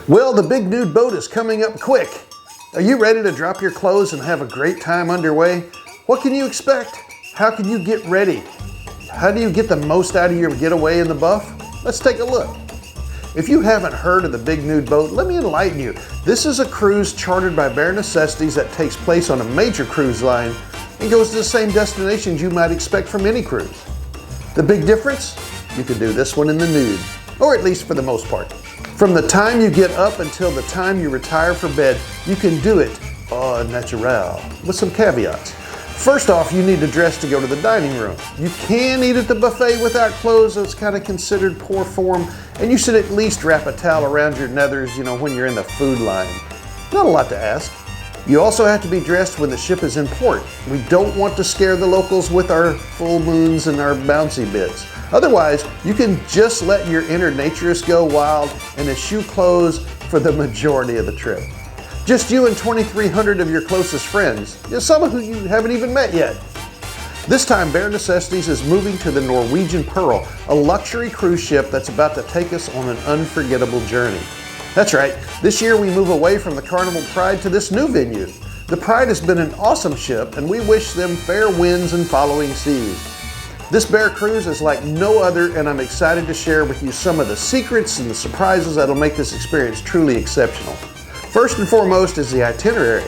Well, the big nude boat is coming up quick. Are you ready to drop your clothes and have a great time underway? What can you expect? How can you get ready? How do you get the most out of your getaway in the Buff? Let's take a look. If you haven't heard of the big nude boat, let me enlighten you. This is a cruise chartered by Bare Necessities that takes place on a major cruise line and goes to the same destinations you might expect from any cruise. The big difference? You can do this one in the nude, or at least for the most part. From the time you get up until the time you retire for bed, you can do it au naturel, with some caveats. First off, you need to dress to go to the dining room. You can eat at the buffet without clothes, so it's kind of considered poor form, and you should at least wrap a towel around your nethers, when you're in the food line. Not a lot to ask. You also have to be dressed when the ship is in port. We don't want to scare the locals with our full moons and our bouncy bits. Otherwise, you can just let your inner naturist go wild and eschew clothes for the majority of the trip. Just you and 2,300 of your closest friends, some of who you haven't even met yet. This time, Bare Necessities is moving to the Norwegian Pearl, a luxury cruise ship that's about to take us on an unforgettable journey. That's right, this year we move away from the Carnival Pride to this new venue. The Pride has been an awesome ship, and we wish them fair winds and following seas. This Bare cruise is like no other, and I'm excited to share with you some of the secrets and the surprises that'll make this experience truly exceptional. First and foremost is the itinerary.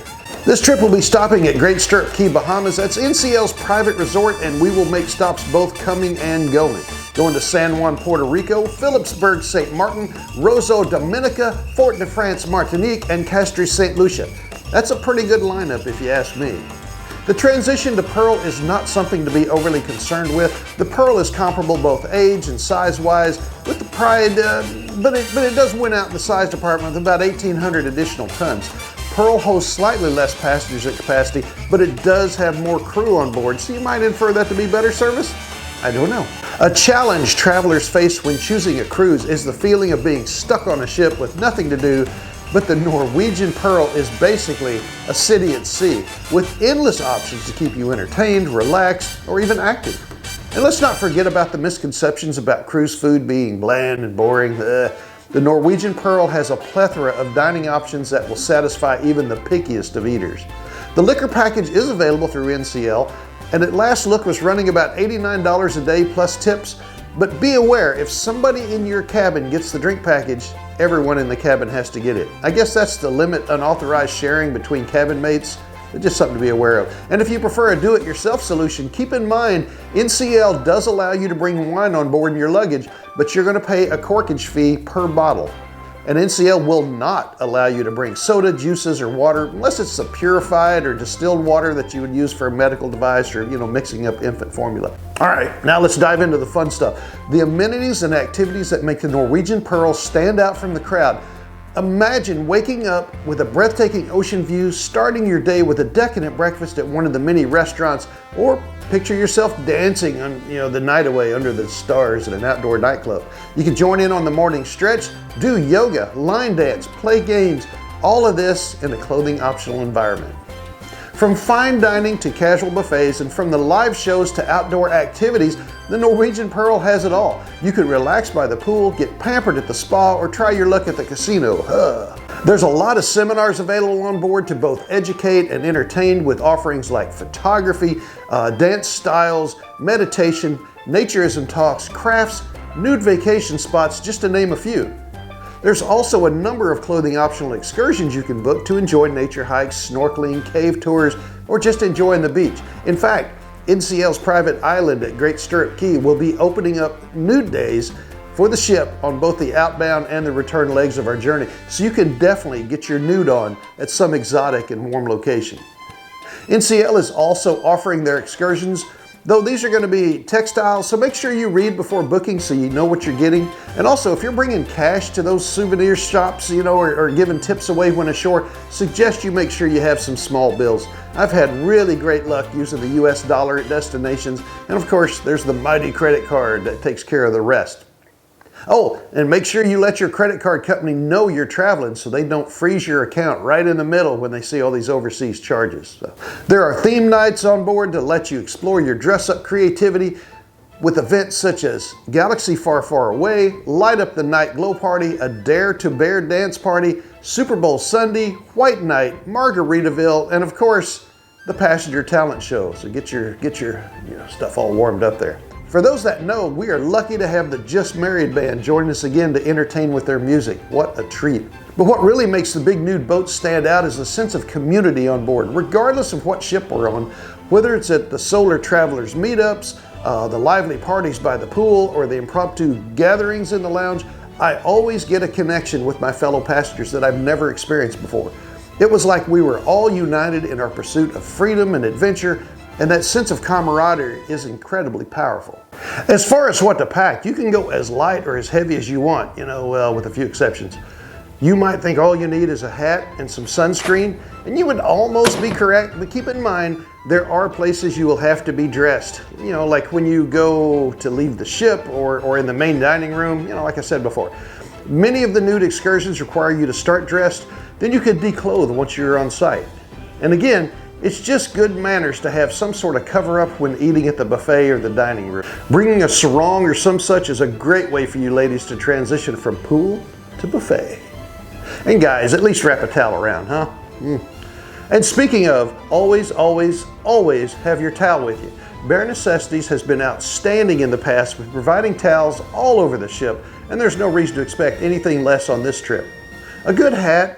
This trip will be stopping at Great Stirrup Cay, Bahamas. That's NCL's private resort, and we will make stops both coming and going. Going to San Juan, Puerto Rico, Phillipsburg, St. Martin, Roseau, Dominica, Fort de France, Martinique, and Castries, St. Lucia. That's a pretty good lineup if you ask me. The transition to Pearl is not something to be overly concerned with. The Pearl is comparable both age and size-wise with the Pride, but it does win out in the size department with about 1,800 additional tons. Pearl hosts slightly less passengers at capacity, but it does have more crew on board, so you might infer that to be better service? I don't know. A challenge travelers face when choosing a cruise is the feeling of being stuck on a ship with nothing to do, but the Norwegian Pearl is basically a city at sea with endless options to keep you entertained, relaxed, or even active. And let's not forget about the misconceptions about cruise food being bland and boring. The Norwegian Pearl has a plethora of dining options that will satisfy even the pickiest of eaters. The liquor package is available through NCL, and at last look was running about $89 a day plus tips. But be aware, if somebody in your cabin gets the drink package, everyone in the cabin has to get it. I guess that's to limit unauthorized sharing between cabin mates, but just something to be aware of. And if you prefer a do-it-yourself solution, keep in mind, NCL does allow you to bring wine on board in your luggage, but you're going to pay a corkage fee per bottle. And NCL will not allow you to bring soda, juices, or water unless it's a purified or distilled water that you would use for a medical device or, mixing up infant formula. All right, now let's dive into the fun stuff. The amenities and activities that make the Norwegian Pearl stand out from the crowd. Imagine waking up with a breathtaking ocean view, starting your day with a decadent breakfast at one of the many restaurants, or picture yourself dancing on the night away under the stars at an outdoor nightclub. You can join in on the morning stretch, do yoga, line dance, play games, all of this in a clothing optional environment. From fine dining to casual buffets, and from the live shows to outdoor activities, the Norwegian Pearl has it all. You can relax by the pool, get pampered at the spa, or try your luck at the casino. There's a lot of seminars available on board to both educate and entertain, with offerings like photography, dance styles, meditation, naturism talks, crafts, nude vacation spots, just to name a few. There's also a number of clothing optional excursions you can book to enjoy nature hikes, snorkeling, cave tours, or just enjoying the beach. In fact, NCL's private island at Great Stirrup Cay will be opening up nude days for the ship on both the outbound and the return legs of our journey, so you can definitely get your nude on at some exotic and warm location. NCL is also offering their excursions, though these are going to be textiles, so make sure you read before booking so you know what you're getting. And also, if you're bringing cash to those souvenir shops, or giving tips away when ashore, suggest you make sure you have some small bills. I've had really great luck using the US dollar at destinations, and of course, there's the mighty credit card that takes care of the rest. Oh, and make sure you let your credit card company know you're traveling so they don't freeze your account right in the middle when they see all these overseas charges. So, there are theme nights on board to let you explore your dress-up creativity. with events such as Galaxy Far Far Away, Light Up the Night Glow Party, a Dare to Bear dance party, Super Bowl Sunday, White Night, Margaritaville, and of course, the Passenger Talent Show. So get your stuff all warmed up there. For those that know, we are lucky to have the Just Married band join us again to entertain with their music. What a treat. But what really makes the Big Nude boat stand out is the sense of community on board, regardless of what ship we're on, whether it's at the Solar Travelers meetups, the lively parties by the pool, or the impromptu gatherings in the lounge. I always get a connection with my fellow passengers that I've never experienced before. It was like we were all united in our pursuit of freedom and adventure, and that sense of camaraderie is incredibly powerful. As far as what to pack, you can go as light or as heavy as you want, with a few exceptions. You might think all you need is a hat and some sunscreen, and you would almost be correct, but keep in mind, there are places you will have to be dressed. Like when you go to leave the ship or in the main dining room, like I said before. Many of the Nude excursions require you to start dressed, then you can declothe once you're on site. And again, it's just good manners to have some sort of cover-up when eating at the buffet or the dining room. Bringing a sarong or some such is a great way for you ladies to transition from pool to buffet. And guys, at least wrap a towel around, huh? And speaking of, always, always, always have your towel with you. Bare Necessities has been outstanding in the past with providing towels all over the ship, and there's no reason to expect anything less on this trip. A good hat,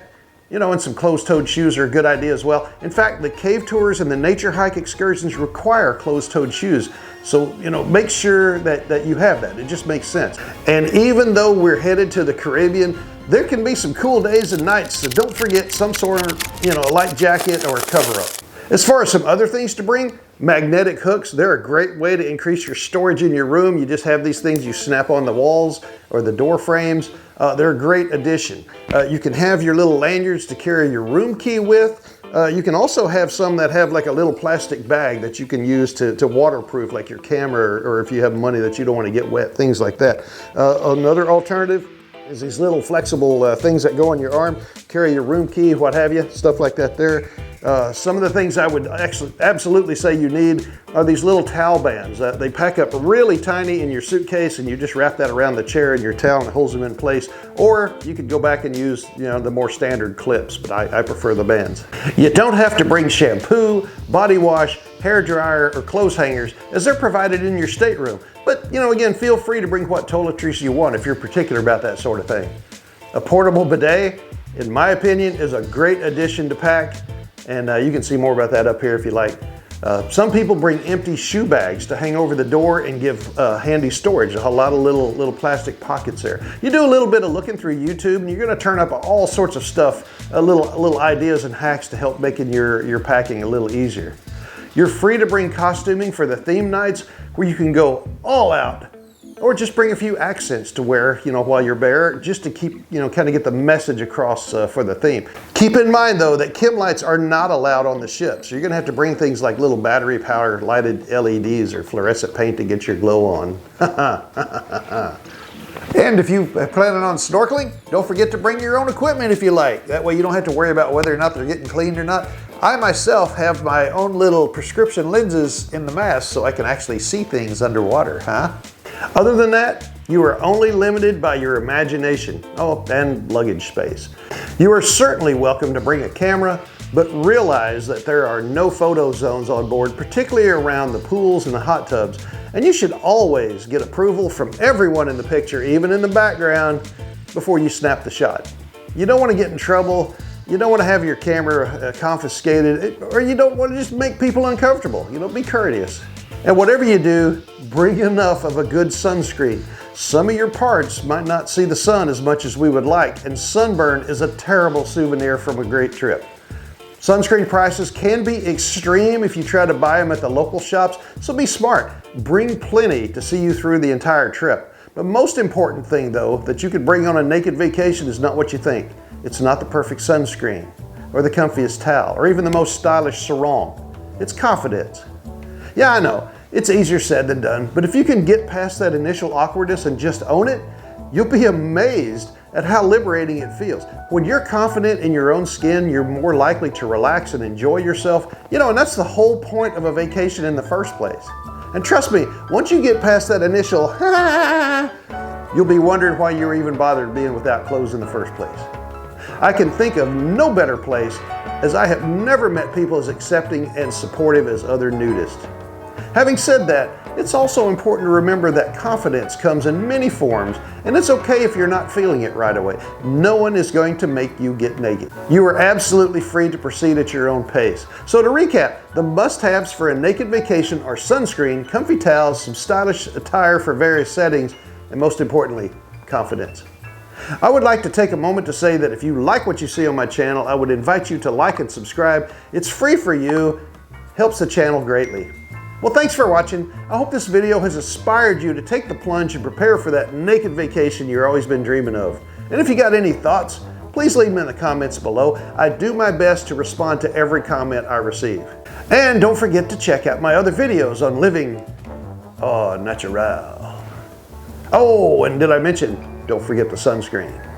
and some closed-toed shoes are a good idea as well. In fact, the cave tours and the nature hike excursions require closed-toed shoes. So, make sure that you have that. It just makes sense. And even though we're headed to the Caribbean, there can be some cool days and nights, so don't forget some sort of, a light jacket or cover-up. As far as some other things to bring, magnetic hooks, they're a great way to increase your storage in your room. You just have these things you snap on the walls or the door frames. They're a great addition. You can have your little lanyards to carry your room key with. You can also have some that have like a little plastic bag that you can use to waterproof, like your camera, or if you have money that you don't want to get wet, things like that. Another alternative is these little flexible things that go on your arm, carry your room key, what have you, stuff like that there. Some of the things I would actually absolutely say you need are these little towel bands. They pack up really tiny in your suitcase, and you just wrap that around the chair and your towel and it holds them in place. Or you could go back and use the more standard clips, but I prefer the bands. You don't have to bring shampoo, body wash, hair dryer, or clothes hangers, as they're provided in your stateroom. But again, feel free to bring what toiletries you want if you're particular about that sort of thing. A portable bidet, in my opinion, is a great addition to pack. And you can see more about that up here if you like. Some people bring empty shoe bags to hang over the door and give handy storage. A lot of little plastic pockets there. You do a little bit of looking through YouTube, and you're going to turn up all sorts of stuff, little ideas and hacks to help making your packing a little easier. You're free to bring costuming for the theme nights, where you can go all out. Or just bring a few accents to wear, while you're bare, just to keep, kind of get the message across for the theme. Keep in mind, though, that chem lights are not allowed on the ship. So you're gonna have to bring things like little battery powered lighted LEDs or fluorescent paint to get your glow on. And if you are planning on snorkeling, don't forget to bring your own equipment if you like. That way you don't have to worry about whether or not they're getting cleaned or not. I myself have my own little prescription lenses in the mask so I can actually see things underwater, huh? Other than that, you are only limited by your imagination. Oh, and luggage space. You are certainly welcome to bring a camera, but realize that there are no photo zones on board, particularly around the pools and the hot tubs. And you should always get approval from everyone in the picture, even in the background, before you snap the shot. You don't want to get in trouble. You don't want to have your camera confiscated, or you don't want to just make people uncomfortable. Be courteous. And whatever you do, bring enough of a good sunscreen. Some of your parts might not see the sun as much as we would like, and sunburn is a terrible souvenir from a great trip. Sunscreen prices can be extreme if you try to buy them at the local shops, so be smart. Bring plenty to see you through the entire trip. The most important thing, though, that you could bring on a naked vacation is not what you think. It's not the perfect sunscreen, or the comfiest towel, or even the most stylish sarong. It's confidence. Yeah, I know, it's easier said than done, but if you can get past that initial awkwardness and just own it, you'll be amazed at how liberating it feels. When you're confident in your own skin, you're more likely to relax and enjoy yourself. And that's the whole point of a vacation in the first place. And trust me, once you get past that initial you'll be wondering why you were even bothered being without clothes in the first place. I can think of no better place, as I have never met people as accepting and supportive as other nudists. Having said that, it's also important to remember that confidence comes in many forms, and it's okay if you're not feeling it right away. No one is going to make you get naked. You are absolutely free to proceed at your own pace. So to recap, the must-haves for a naked vacation are sunscreen, comfy towels, some stylish attire for various settings, and most importantly, confidence. I would like to take a moment to say that if you like what you see on my channel, I would invite you to like and subscribe. It's free for you, helps the channel greatly. Well, thanks for watching. I hope this video has inspired you to take the plunge and prepare for that naked vacation you've always been dreaming of. And if you got any thoughts, please leave them in the comments below. I do my best to respond to every comment I receive. And don't forget to check out my other videos on living natural. Oh, and did I mention, don't forget the sunscreen.